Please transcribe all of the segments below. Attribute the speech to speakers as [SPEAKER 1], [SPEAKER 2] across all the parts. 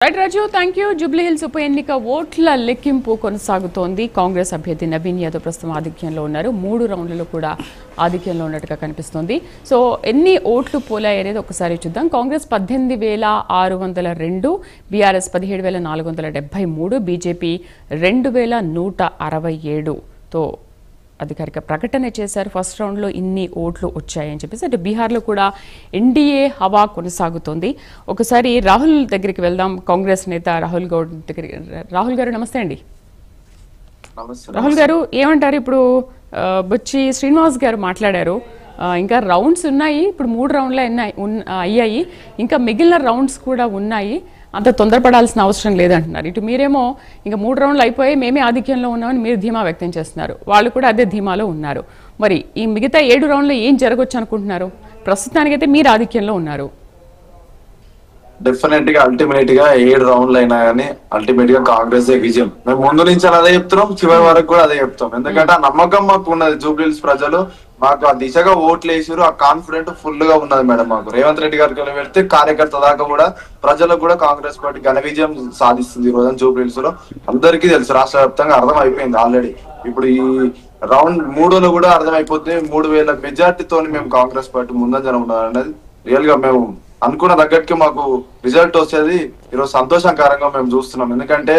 [SPEAKER 1] Right Raju, thank you. Jubilee hills ఉప ఎన్నిక ఓట్ల లెక్కింపు కొనసాగుతోంది. కాంగ్రెస్ అభ్యర్థి నవీన్ యాదవ్ ప్రస్తుతం ఆధిక్యంలో ఉన్నారు. 3 రౌండ్లలో కూడా ఆధిక్యంలో ఉన్నట్టుగా కనిపిస్తోంది. సో ఎన్ని ఓట్లు పోలాయి అనేది ఒకసారి చూద్దాం. కాంగ్రెస్ 18,602, బీఆర్ఎస్ 17,473, బీజేపీ 2,167తో అధికారిక ప్రకటన చేశారు. ఫస్ట్ రౌండ్లో ఇన్ని ఓట్లు వచ్చాయని చెప్పేసి. అంటే బీహార్లో కూడా ఎన్డీఏ హవా కొనసాగుతోంది. ఒకసారి రాహుల్ దగ్గరికి వెళ్దాం. కాంగ్రెస్ నేత రాహుల్ గౌడ్ దగ్గరికి. రాహుల్ గారు నమస్తే అండి. రాహుల్ గారు ఏమంటారు? ఇప్పుడు బొచ్చి శ్రీనివాస్ గారు మాట్లాడారు, ఇంకా రౌండ్స్ ఉన్నాయి, ఇప్పుడు 3 రౌండ్లే అయ్యాయి, ఇంకా మిగిలిన రౌండ్స్ కూడా ఉన్నాయి, అంత తొందరపడాల్సిన అవసరం లేదంటున్నారు. ఇటు మీరేమో ఇంకా 3 రౌండ్లు అయిపోయి మేమే ఆధిక్యంలో ఉన్నామని మీరు ధీమా వ్యక్తం చేస్తున్నారు. వాళ్ళు కూడా అదే ధీమాలో ఉన్నారు. మరి ఈ మిగతా 7 రౌండ్లు ఏం జరగవచ్చు అనుకుంటున్నారు? ప్రస్తుతానికైతే మీరు ఆధిక్యంలో ఉన్నారు.
[SPEAKER 2] డెఫినెట్ గా అల్టిమేట్ గా 7 రౌండ్లు అయినా కానీ అల్టిమేట్ గా కాంగ్రెస్ విజయం. మేము ముందు నుంచి అదే చెప్తున్నాం, చివరి వరకు కూడా అదే చెప్తాం. ఎందుకంటే ఆ నమ్మకం మాకు ఉన్నది. జూబ్లీహిల్స్ ప్రజలు మాకు ఆ దిశగా ఓట్లు వేసారు. ఆ కాన్ఫిడెంట్ ఫుల్ గా ఉన్నది మేడం మాకు. రేవంత్ రెడ్డి గారికి వెళ్తే కార్యకర్త దాకా కూడా ప్రజలకు కూడా కాంగ్రెస్ పార్టీ ఘన విజయం సాధిస్తుంది ఈ రోజు జూబ్లీహిల్స్ లో. అందరికీ తెలుసు, రాష్ట్ర వ్యాప్తంగా అర్థం అయిపోయింది ఆల్రెడీ. ఇప్పుడు ఈ రౌండ్ 3లో కూడా అర్థం అయిపోతుంది. 3,000 మెజార్టీతో మేము కాంగ్రెస్ పార్టీ ముందంజన ఉన్నది. రియల్ గా మేము అనుకున్న తగ్గట్టుకి మాకు రిజల్ట్ వచ్చేది ఈరోజు సంతోషకరంగా మేము చూస్తున్నాం. ఎందుకంటే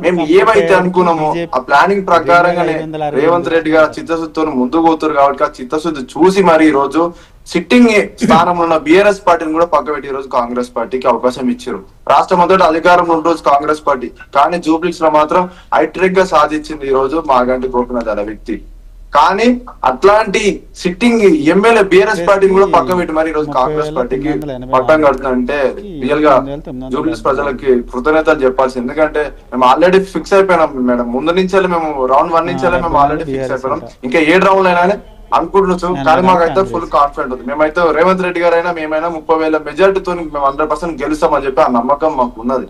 [SPEAKER 2] మేము ఏమైతే అనుకున్నామో ఆ ప్లానింగ్ ప్రకారంగానే రేవంత్ రెడ్డి గారు చిత్తశుద్ధితో ముందుకు పోతారు. కాబట్టి ఆ చిత్తశుద్ధి చూసి మరి ఈ రోజు సిట్టింగ్ స్థానంలో ఉన్న బీఆర్ఎస్ పార్టీని కూడా పక్కబెట్టి ఈ రోజు కాంగ్రెస్ పార్టీకి అవకాశం ఇచ్చారు. రాష్ట్రం మొదటి అధికారంలో ఉన్న రోజు కాంగ్రెస్ పార్టీ, కానీ జూబ్లీహిల్స్ లో మాత్రం హైట్రిక్ గా సాధించింది ఈ రోజు మాగంటి గోపీనాథ్ అనే వ్యక్తి. కానీ అట్లాంటి సిట్టింగ్ ఎమ్మెల్యే బీఆర్ఎస్ పార్టీని కూడా పక్క పెట్టి మరి ఈ రోజు కాంగ్రెస్ పార్టీకి పట్టం కడుతుందంటే రియల్ గా జూబ్లీహిల్స్ ప్రజలకి కృతజ్ఞతలు చెప్పాల్సింది. ఎందుకంటే మేము ఆల్రెడీ ఫిక్స్ అయిపోయినాం మేడం. ముందు నుంచే మేము రౌండ్ 1 నుంచే మేము ఆల్రెడీ ఫిక్స్ అయిపోయినాం. ఇంకా 7 రౌండ్లు అయినా అనుకుంటున్నాం. కానీ మాకైతే ఫుల్ కాన్ఫిడెంట్ ఉంది. మేమైతే రేవంత్ రెడ్డి గారు అయినా మేమైనా 30,000 మెజార్టీతో మేము 100% గెలుస్తామని చెప్పి ఆ నమ్మకం మాకు ఉన్నది.